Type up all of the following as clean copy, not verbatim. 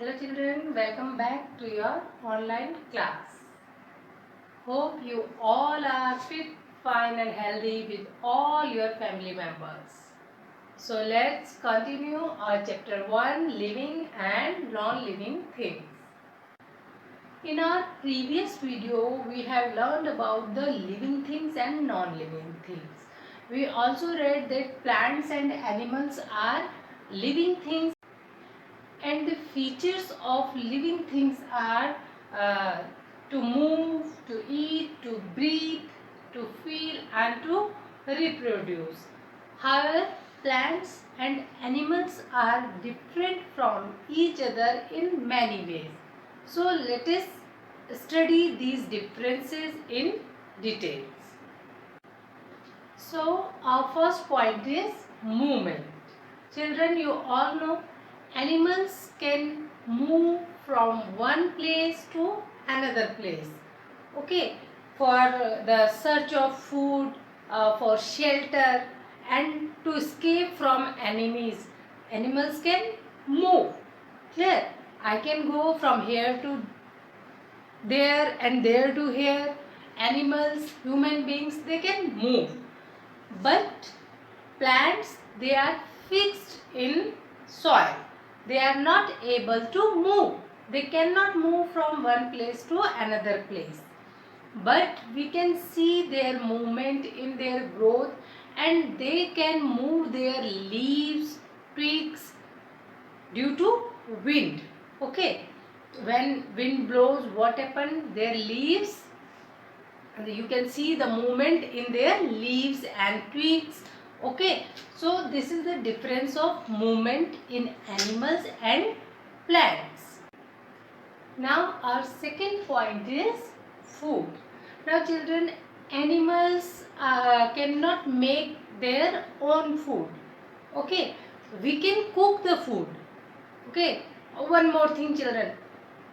Hello children, welcome back to your online class. Hope you all are fit, fine and healthy with all your family members. So let's continue our chapter 1, living and non-living things. In our previous video, we have learned about the living things and non-living things. We also read that plants and animals are living things, and the features of living things are uh, to move, to eat, to breathe, to feel and to reproduce. However, plants and animals are different from each other in many ways. So let us study these differences in details. So our first point is movement. Children, you all know animals can move from one place to another place. Okay, for the search of food, for shelter and to escape from enemies. Animals can move. Clear? I can go from here to there and there to here. Animals, human beings, they can move. But plants, they are fixed in soil. They are not able to move. They cannot move from one place to another place. But we can see their movement in their growth, and they can move their leaves, twigs due to wind. Okay, when wind blows, what happens? Their leaves, you can see the movement in their leaves and twigs. Okay, so this is the difference of movement in animals and plants. Now our second point is food. Now children, animals cannot make their own food. Okay, we can cook the food. Okay, one more thing children,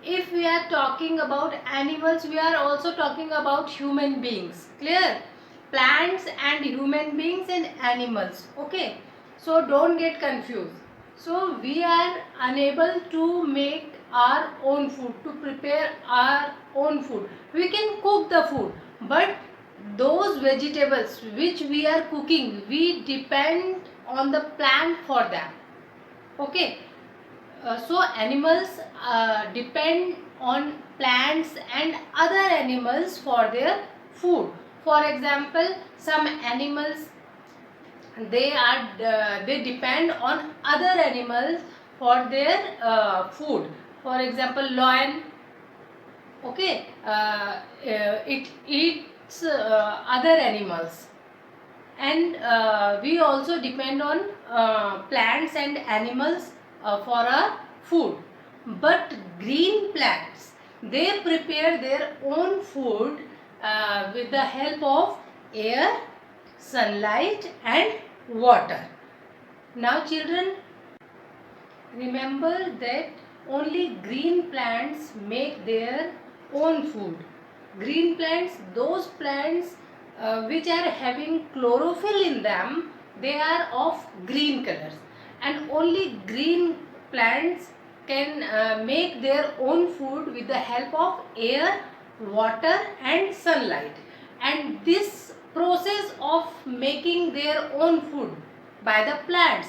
if we are talking about animals, we are also talking about human beings. Clear? Plants and human beings and animals. Okay, so don't get confused. So we are unable to make our own food, to prepare our own food. We can cook the food, but those vegetables which we are cooking, we depend on the plant for that. Okay, so animals depend on plants and other animals for their food. For example, some animals, they depend on other animals for their food. For example, lion, okay, it eats other animals, and we also depend on plants and animals for our food. But green plants, they prepare their own food with the help of air, sunlight and water. Now children, remember that only green plants make their own food. Green plants, those plants which are having chlorophyll in them, they are of green colors, and only green plants can make their own food with the help of air, water and sunlight. And this process of making their own food by the plants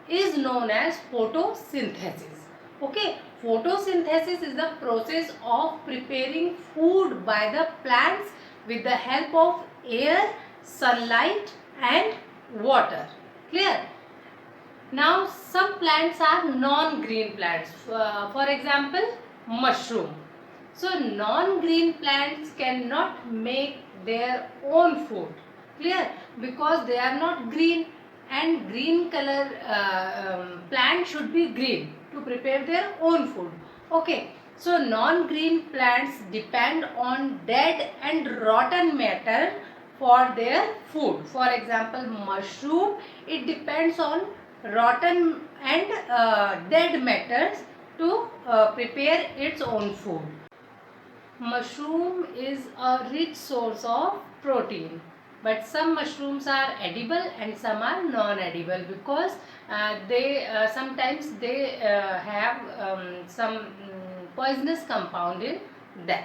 is known as photosynthesis. Okay, photosynthesis is the process of preparing food by the plants with the help of air, sunlight and water. Clear? Now some plants are non-green plants. For example, mushroom. So non-green plants cannot make their own food. Clear? Because they are not green, and green color plant should be green to prepare their own food. Okay. So non-green plants depend on dead and rotten matter for their food. For example, mushroom, it depends on rotten and dead matters to prepare its own food. Mushroom is a rich source of protein. but some mushrooms are edible and some are non-edible, because they sometimes they have some poisonous compound in them.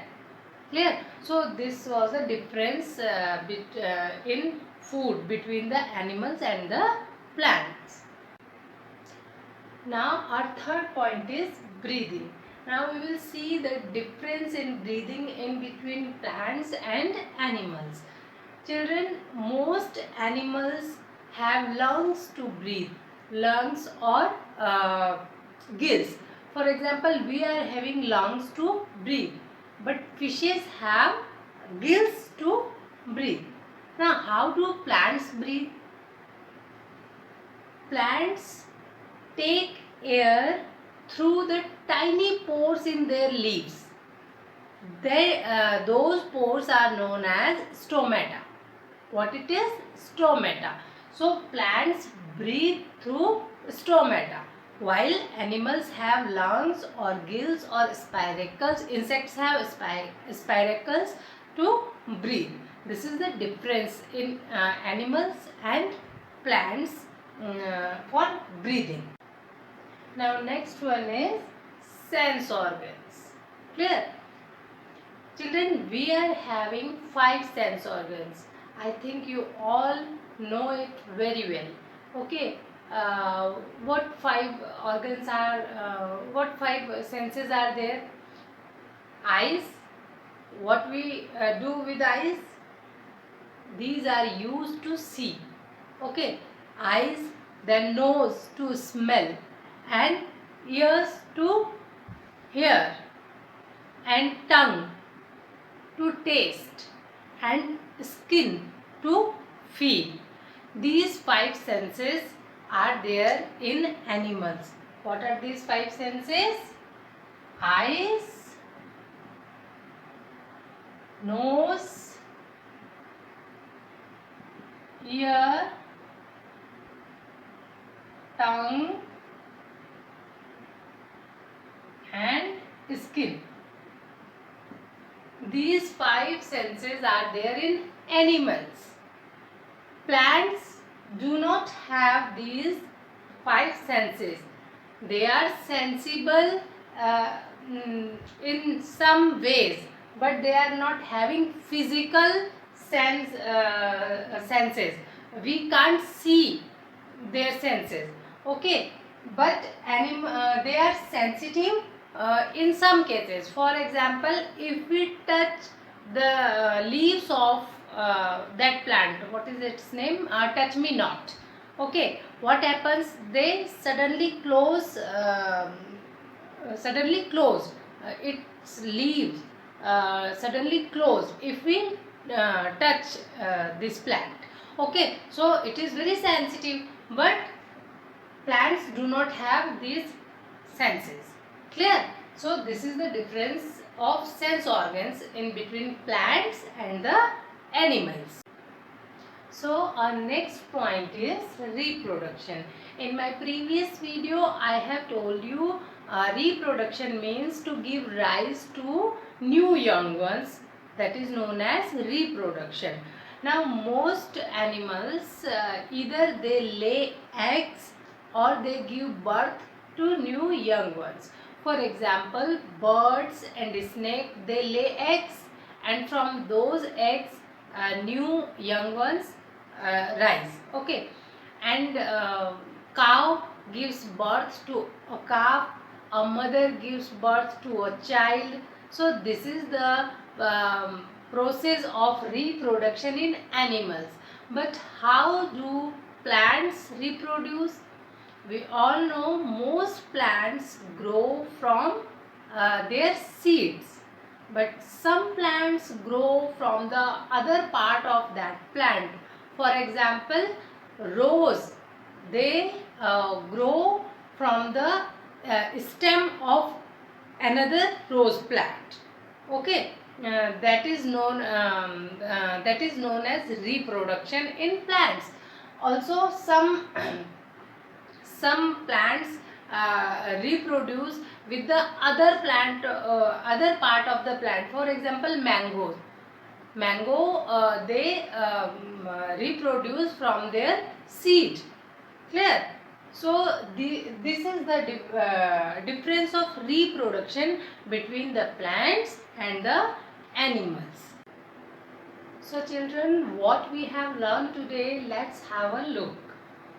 Clear? So this was the difference in food between the animals and the plants. Now our third point is breathing. Now we will see the difference in breathing in between plants and animals. Children, most animals have lungs to breathe, lungs or gills. For example, we are having lungs to breathe, but fishes have gills to breathe. Now, how do plants breathe? Plants take air through the tiny pores in their leaves. Those pores are known as stomata. What it is? Stomata. So plants breathe through stomata, while animals have lungs or gills or spiracles. Insects have spiracles to breathe. This is the difference in animals and plants for breathing. Now next one is sense organs. Clear? Children, we are having 5 sense organs. I think you all know it very well. Okay. What 5 organs are, what 5 senses are there? Eyes. What we do with eyes? These are used to see. Okay. Eyes, then nose to smell, and ears to hear, and tongue to taste, and skin to feel. These 5 senses are there in animals. What are these 5 senses? Eyes, nose, ear, tongue, and skin. These 5 senses are there in animals. Plants do not have these 5 senses. They are sensible in some ways, but they are not having physical senses. We can't see their senses. Okay, but they are sensitive in some cases. For example, if we touch the leaves of that plant, what is its name? Touch me not. Okay, what happens? They suddenly close. Its leaves suddenly close if we touch this plant. Okay, so it is very sensitive, but plants do not have these senses. Clear? So this is the difference of sense organs in between plants and the animals. So our next point is reproduction. In my previous video, I have told you reproduction means to give rise to new young ones. That is known as reproduction. Now most animals either they lay eggs or they give birth to new young ones. For example, birds and snake, they lay eggs, and from those eggs new young ones rise. Okay, and cow gives birth to a calf, a mother gives birth to a child. So this is the process of reproduction in animals. But how do plants reproduce? We all know most plants grow from their seeds, but some plants grow from the other part of that plant. For example, rose, they grow from the stem of another rose plant. Okay, that is known as reproduction in plants. Also, some plants reproduce with the other part of the plant. For example, Mango, they reproduce from their seed. Clear? So this is the difference of reproduction between the plants and the animals. So children, what we have learned today, let's have a look.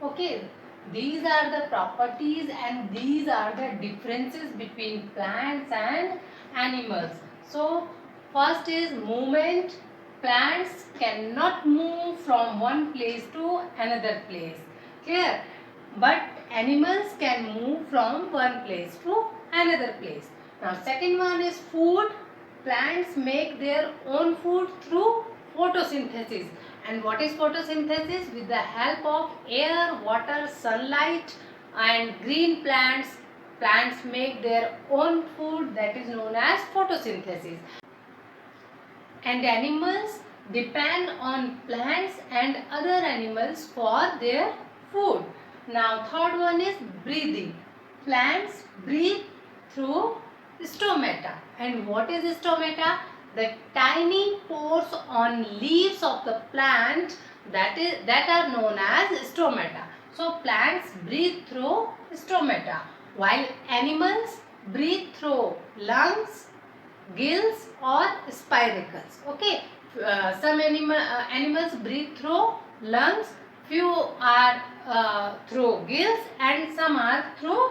Okay, these are the properties and these are the differences between plants and animals. So first is movement. Plants cannot move from one place to another place. Clear? But animals can move from one place to another place. Now second one is food. Plants make their own food through photosynthesis. And what is photosynthesis? With the help of air, water, sunlight and green plants, plants make their own food, that is known as photosynthesis. And animals depend on plants and other animals for their food. Now third one is breathing. Plants breathe through stomata. And what is stomata? The tiny pores on leaves of the plant that are known as stomata. So plants breathe through stomata, while animals breathe through lungs, gills or spiracles. Okay, some animals breathe through lungs, few are through gills and some are through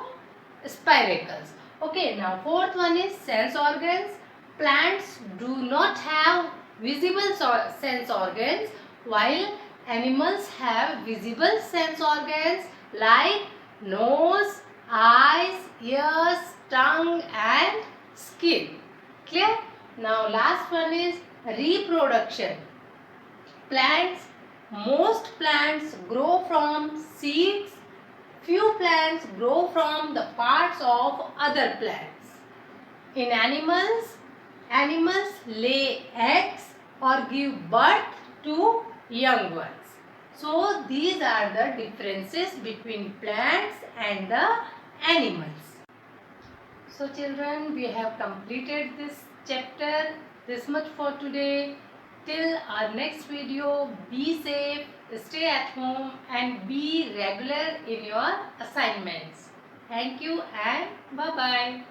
spiracles. Okay, now fourth one is sense organs. Plants do not have visible sense organs, while animals have visible sense organs like nose, eyes, ears, tongue and skin. Clear? Now last one is reproduction. Most plants grow from seeds. Few plants grow from the parts of other plants. In animals lay eggs or give birth to young ones. So these are the differences between plants and the animals. So children, we have completed this chapter. This much for today. Till our next video, be safe, stay at home and be regular in your assignments. Thank you and bye-bye.